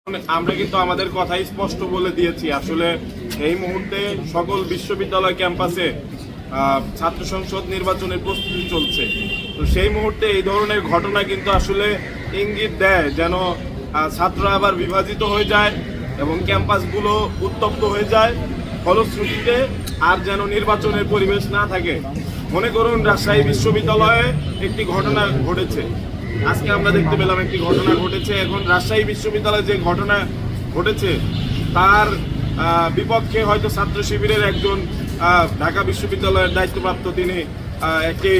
আমরা কিন্তু আমাদের কথাই স্পষ্ট বলে দিয়েছি। আসলে এই মুহূর্তে সকল বিশ্ববিদ্যালয় ক্যাম্পাসে ছাত্র সংসদ নির্বাচনের প্রস্তুতি চলছে। তো সেই মুহূর্তে এই ধরনের ঘটনা কিন্তু আসলে ইঙ্গিত দেয় যেন ছাত্ররা আবার বিভাজিত হয়ে যায় এবং ক্যাম্পাসগুলো উত্তপ্ত হয়ে যায়, ফলশ্রুতিতে আর যেন নির্বাচনের পরিবেশ না থাকে। মনে করুন রাজশাহী বিশ্ববিদ্যালয়ে একটি ঘটনা ঘটেছে, আজকে আমরা দেখতে পেলাম একটি ঘটনা ঘটেছে। এখন রাজশাহী বিশ্ববিদ্যালয়ে যে ঘটনা ঘটেছে তার বিপক্ষে হয়তো ছাত্র শিবিরের একজন ঢাকা বিশ্ববিদ্যালয়ের দায়িত্বপ্রাপ্ত তিনি একটি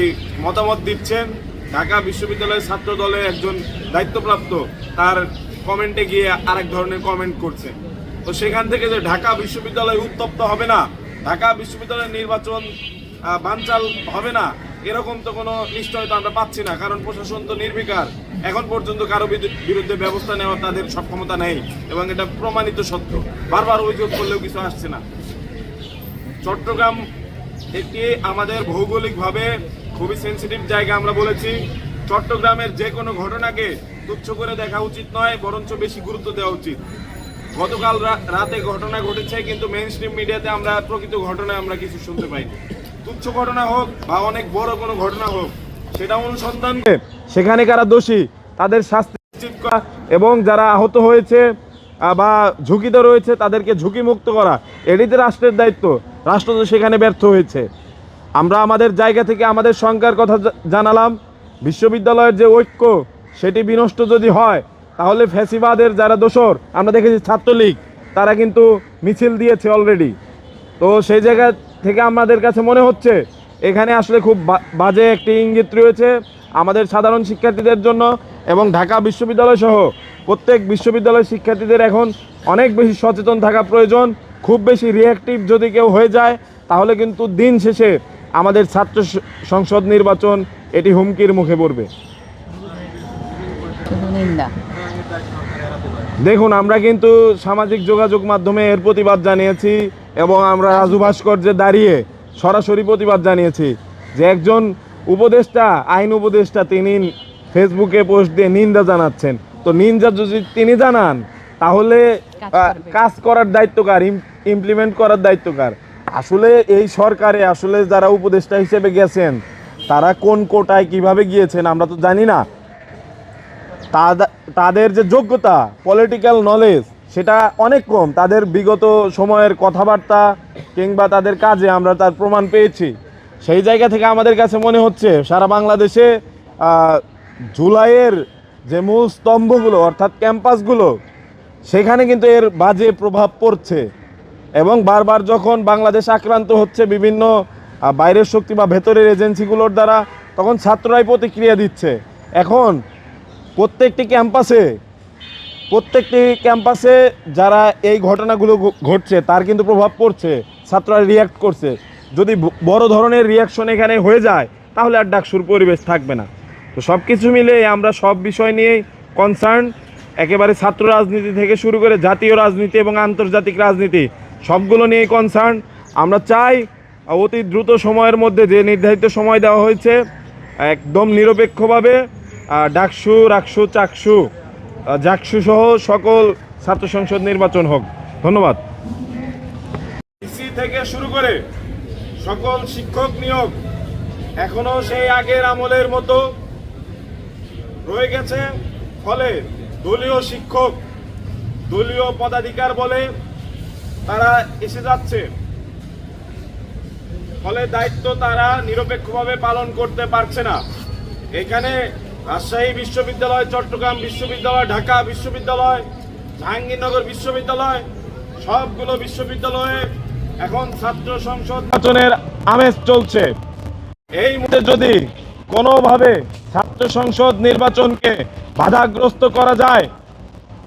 মতামত দিচ্ছেন, ঢাকা বিশ্ববিদ্যালয়ের ছাত্র দলের একজন দায়িত্বপ্রাপ্ত তার কমেন্টে গিয়ে আরেক ধরনের কমেন্ট করছে। তো সেখান থেকে যে ঢাকা বিশ্ববিদ্যালয় উত্তপ্ত হবে না, ঢাকা বিশ্ববিদ্যালয়ের নির্বাচন বানচাল হবে না, এরকম তো কোনো নিশ্চয়তা আমরা পাচ্ছি না। কারণ প্রশাসন তো নির্বিকার, এখন পর্যন্ত কারো বিরুদ্ধে ব্যবস্থা নেওয়ার তাদের সক্ষমতা নেই এবং এটা প্রমাণিত সত্য। বারবার অভিযোগ করলেও কিছু আসছে না। চট্টগ্রাম একটি আমাদের ভৌগোলিকভাবে খুবই সেন্সিটিভ জায়গা। আমরা বলেছি চট্টগ্রামের যে কোনো ঘটনাকে তুচ্ছ করে দেখা উচিত নয়, বরঞ্চ বেশি গুরুত্ব দেওয়া উচিত। গতকাল রাতে ঘটনা ঘটেছে, কিন্তু মেইন স্ট্রিম মিডিয়াতে আমরা প্রকৃত ঘটনা আমরা কিছু শুনতে পাইনি। তুচ্ছ ঘটনা হোক বা অনেক বড় কোনো ঘটনা হোক, সেটা অনুসন্ধান সেখানে কারা দোষী তাদের শাস্তি নিশ্চিত করা এবং যারা আহত হয়েছে বা ঝুঁকিতে রয়েছে তাদেরকে ঝুঁকি মুক্ত করা, এটিতে রাষ্ট্রের দায়িত্ব। রাষ্ট্র তো সেখানে ব্যর্থ হয়েছে। আমরা আমাদের জায়গা থেকে আমাদের শঙ্কার কথা জানালাম। বিশ্ববিদ্যালয়ের যে ঐক্য সেটি বিনষ্ট যদি হয় তাহলে ফ্যাসিবাদের যারা দোসর, আমরা দেখেছি ছাত্রলীগ, তারা কিন্তু মিছিল দিয়েছে অলরেডি। তো সেই জায়গা থেকে আমাদের কাছে মনে হচ্ছে এখানে আসলে খুব বাজে একটি ইঙ্গিত রয়েছে আমাদের সাধারণ শিক্ষার্থীদের জন্য এবং ঢাকা বিশ্ববিদ্যালয় সহ প্রত্যেক বিশ্ববিদ্যালয়ের শিক্ষার্থীদের এখন অনেক বেশি সচেতন থাকা প্রয়োজন। খুব বেশি রিঅ্যাক্টিভ যদি কেউ হয়ে যায় তাহলে কিন্তু দিন শেষে আমাদের ছাত্র সংসদ নির্বাচন এটি হুমকির মুখে পড়বে। দেখুন, আমরা কিন্তু সামাজিক যোগাযোগ মাধ্যমে এর প্রতিবাদ জানিয়েছি এবং আমরা রাজু ভাস্কর্যে দাঁড়িয়ে সরাসরি প্রতিবাদ জানিয়েছি যে একজন উপদেষ্টা, আইন উপদেষ্টা, তিনি ফেসবুকে পোস্ট দিয়ে নিন্দা জানাচ্ছেন। তো নিন্দা যদি তিনি জানান তাহলে কাজ করার দায়িত্ব কার, ইমপ্লিমেন্ট করার দায়িত্ব কার? আসলে এই সরকারে আসলে যারা উপদেষ্টা হিসেবে গেছেন তারা কোন কোটায় কিভাবে গিয়েছেন আমরা তো জানি না। তাদের যে যোগ্যতা, পলিটিক্যাল নলেজ, সেটা অনেক কম। তাদের বিগত সময়ের কথাবার্তা কিংবা তাদের কাজে আমরা তার প্রমাণ পেয়েছি। সেই জায়গা থেকে আমাদের কাছে মনে হচ্ছে সারা বাংলাদেশে জুলাইয়ের যে মূল স্তম্ভগুলো অর্থাৎ ক্যাম্পাসগুলো, সেখানে কিন্তু এর বাজে প্রভাব পড়ছে এবং বারবার যখন বাংলাদেশ আক্রান্ত হচ্ছে বিভিন্ন বাইরের শক্তি বা ভেতরের এজেন্সিগুলোর দ্বারা, তখন ছাত্ররাই প্রতিক্রিয়া দিচ্ছে। এখন প্রত্যেকটি ক্যাম্পাসে যারা এই ঘটনাগুলো ঘটছে তার কিন্তু প্রভাব পড়ছে, ছাত্ররা রিয়্যাক্ট করছে। যদি বড় ধরনের রিয়াকশন এখানে হয়ে যায় তাহলে আর ডাকসুর পরিবেশ থাকবে না। তো সব কিছু মিলে আমরা সব বিষয় নিয়েই কনসার্ন, একেবারে ছাত্র রাজনীতি থেকে শুরু করে জাতীয় রাজনীতি এবং আন্তর্জাতিক রাজনীতি সবগুলো নিয়েই কনসার্ন। আমরা চাই অতি দ্রুত সময়ের মধ্যে, যে নির্ধারিত সময় দেওয়া হয়েছে, একদম নিরপেক্ষভাবে ডাকসু, রাকসু, চাকসু, জাকসু সহ সকল ছাত্র সংসদ নির্বাচন হোক। ধন্যবাদ। ইসি থেকে শুরু করে সকল শিক্ষক নিয়োগ এখনো সেই আগের আমলের মতো রয়ে গেছে। ফলে দলীয় শিক্ষক, দলীয় পদাধিকার বলে তারা এসে যাচ্ছে, ফলে দায়িত্ব তারা নিরপেক্ষভাবে পালন করতে পারছে না। এখানে রাজশাহী বিশ্ববিদ্যালয়, চট্টগ্রাম বিশ্ববিদ্যালয়, ঢাকা বিশ্ববিদ্যালয়, জাহাঙ্গীরনগর বিশ্ববিদ্যালয়, সবগুলো বিশ্ববিদ্যালয়ে এখন ছাত্র সংসদ নির্বাচনের আমেজ চলছে। এই মুহূর্তে যদি কোনোভাবে ছাত্র সংসদ নির্বাচনকে বাধাগ্রস্ত করা যায়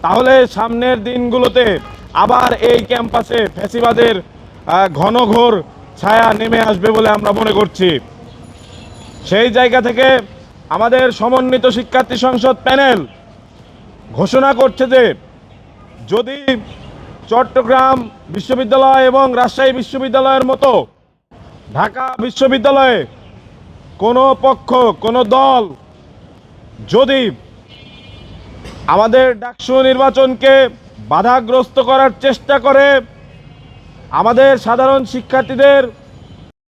তাহলে সামনের দিনগুলোতে আবার এই ক্যাম্পাসে ফ্যাসিবাদের ঘনঘোর ছায়া নেমে আসবে বলে আমরা মনে করছি। সেই জায়গা থেকে আমাদের সমন্বিত শিক্ষার্থী সংসদ প্যানেল ঘোষণা করছে যে যদি চট্টগ্রাম বিশ্ববিদ্যালয় এবং রাজশাহী বিশ্ববিদ্যালয়ের মতো ঢাকা বিশ্ববিদ্যালয়ে কোনো পক্ষ, কোনো দল যদি আমাদের ডাকসু নির্বাচনকে বাধাগ্রস্ত করার চেষ্টা করে আমাদের সাধারণ শিক্ষার্থীদের